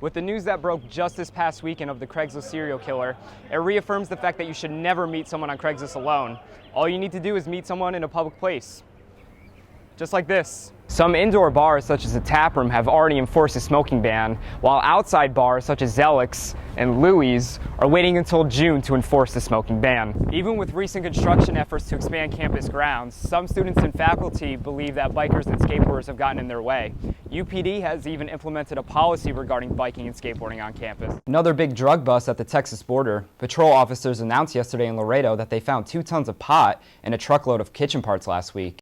With the news that broke just this past weekend of the Craigslist serial killer, it reaffirms the fact that you should never meet someone on Craigslist alone. All you need to do is meet someone in a public place. Just like this. Some indoor bars, such as a tap room, have already enforced a smoking ban, while outside bars, such as Zelix and Louie's, are waiting until June to enforce the smoking ban. Even with recent construction efforts to expand campus grounds, some students and faculty believe that bikers and skateboarders have gotten in their way. UPD has even implemented a policy regarding biking and skateboarding on campus. Another big drug bust at the Texas border. Patrol officers announced yesterday in Laredo that they found 2 tons of pot and a truckload of kitchen parts last week.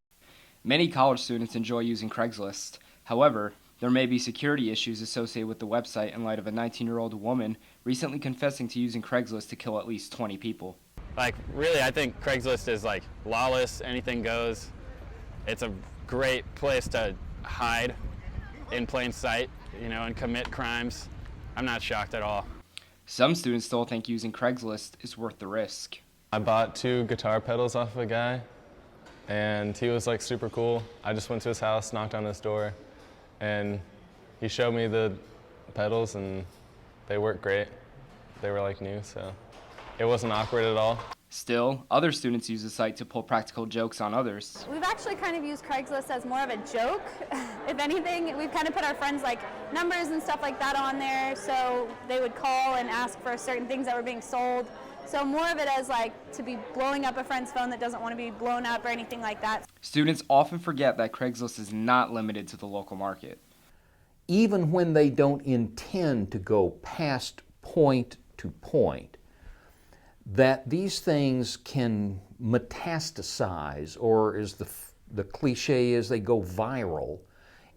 Many college students enjoy using Craigslist. However, there may be security issues associated with the website in light of a 19-year-old woman recently confessing to using Craigslist to kill at least 20 people. Really, I think Craigslist is lawless, anything goes. It's a great place to hide in plain sight, and commit crimes. I'm not shocked at all. Some students still think using Craigslist is worth the risk. I bought 2 guitar pedals off of a guy, and he was super cool. I just went to his house, knocked on his door, and he showed me the pedals, and they worked great. They were new, so it wasn't awkward at all. Still, other students use the site to pull practical jokes on others. We've actually kind of used Craigslist as more of a joke. If anything, we've kind of put our friends' numbers and stuff like that on there, so they would call and ask for certain things that were being sold. So more of it as to be blowing up a friend's phone that doesn't want to be blown up or anything like that. Students often forget that Craigslist is not limited to the local market. Even when they don't intend to go past point to point, that these things can metastasize, or as the cliche is, they go viral,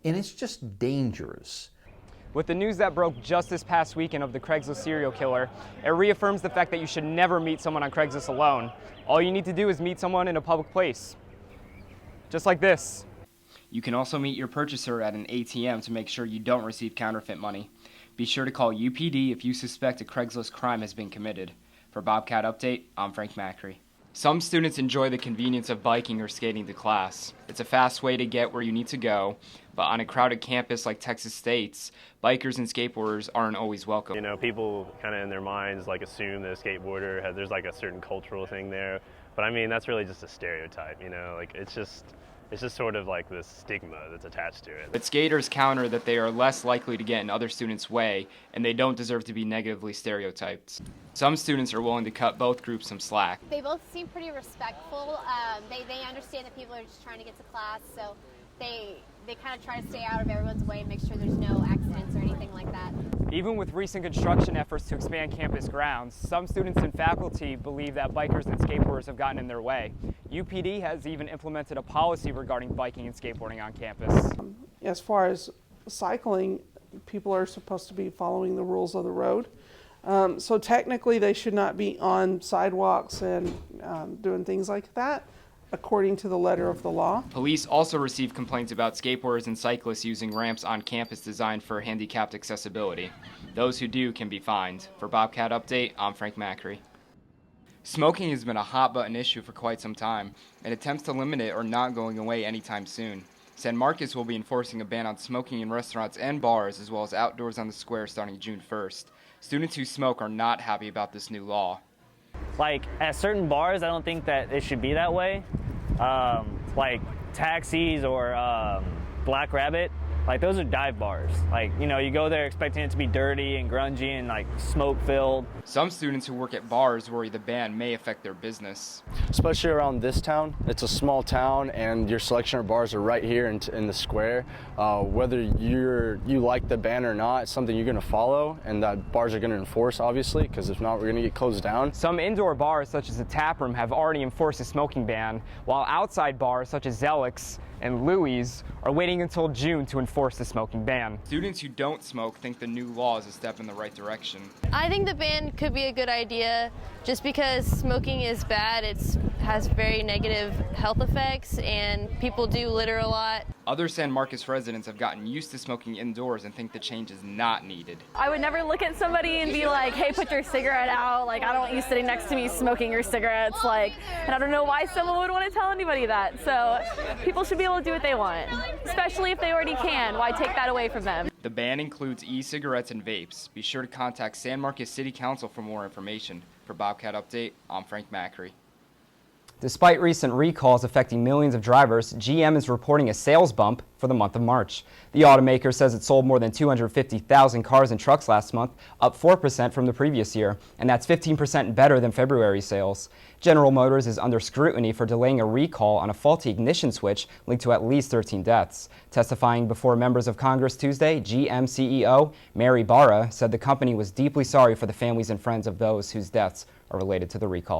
and it's just dangerous. With the news that broke just this past weekend of the Craigslist serial killer, it reaffirms the fact that you should never meet someone on Craigslist alone. All you need to do is meet someone in a public place. Just like this. You can also meet your purchaser at an ATM to make sure you don't receive counterfeit money. Be sure to call UPD if you suspect a Craigslist crime has been committed. For Bobcat Update, I'm Frank Makri. Some students enjoy the convenience of biking or skating to class. It's a fast way to get where you need to go, but on a crowded campus like Texas State's, bikers and skateboarders aren't always welcome. People kind of in their minds assume that a skateboarder there's a certain cultural thing there, but I mean that's really just a stereotype. It's just sort of this stigma that's attached to it. But skaters counter that they are less likely to get in other students' way, and they don't deserve to be negatively stereotyped. Some students are willing to cut both groups some slack. They both seem pretty respectful. They understand that people are just trying to get to class, so they kind of try to stay out of everyone's way and make sure there's no accidents or anything like that. Even with recent construction efforts to expand campus grounds, some students and faculty believe that bikers and skateboarders have gotten in their way. UPD has even implemented a policy regarding biking and skateboarding on campus. As far as cycling, people are supposed to be following the rules of the road. So technically they should not be on sidewalks and doing things like that, according to the letter of the law. Police also received complaints about skateboarders and cyclists using ramps on campus designed for handicapped accessibility. Those who do can be fined. For Bobcat Update, I'm Frank Makri. Smoking has been a hot-button issue for quite some time, and attempts to limit it are not going away anytime soon. San Marcos will be enforcing a ban on smoking in restaurants and bars, as well as outdoors on the square starting June 1st. Students who smoke are not happy about this new law. At certain bars, I don't think that it should be that way. Taxis or Black Rabbit, those are dive bars. You go there expecting it to be dirty and grungy and smoke-filled. Some students who work at bars worry the ban may affect their business. Especially around this town. It's a small town and your selection of bars are right here in the square. Whether you like the ban or not, it's something you're going to follow and that bars are going to enforce, obviously, because if not, we're going to get closed down. Some indoor bars, such as a tap room, have already enforced a smoking ban, while outside bars, such as Zelix and Louie's, are waiting until June to enforce the smoking ban. Students who don't smoke think the new law is a step in the right direction. I think the ban could be a good idea just because smoking is bad. It has very negative health effects, and people do litter a lot. Other San Marcos residents have gotten used to smoking indoors and think the change is not needed. I would never look at somebody and be like, hey, put your cigarette out. Like, I don't want you sitting next to me smoking your cigarettes. Like, and I don't know why someone would want to tell anybody that. So people should be able to do what they want, especially if they already can. Why take that away from them? The ban includes e-cigarettes and vapes. Be sure to contact San Marcos City Council for more information. For Bobcat Update, I'm Frank Makri. Despite recent recalls affecting millions of drivers, GM is reporting a sales bump for the month of March. The automaker says it sold more than 250,000 cars and trucks last month, up 4% from the previous year, and that's 15% better than February sales. General Motors is under scrutiny for delaying a recall on a faulty ignition switch linked to at least 13 deaths. Testifying before members of Congress Tuesday, GM CEO Mary Barra said the company was deeply sorry for the families and friends of those whose deaths are related to the recall.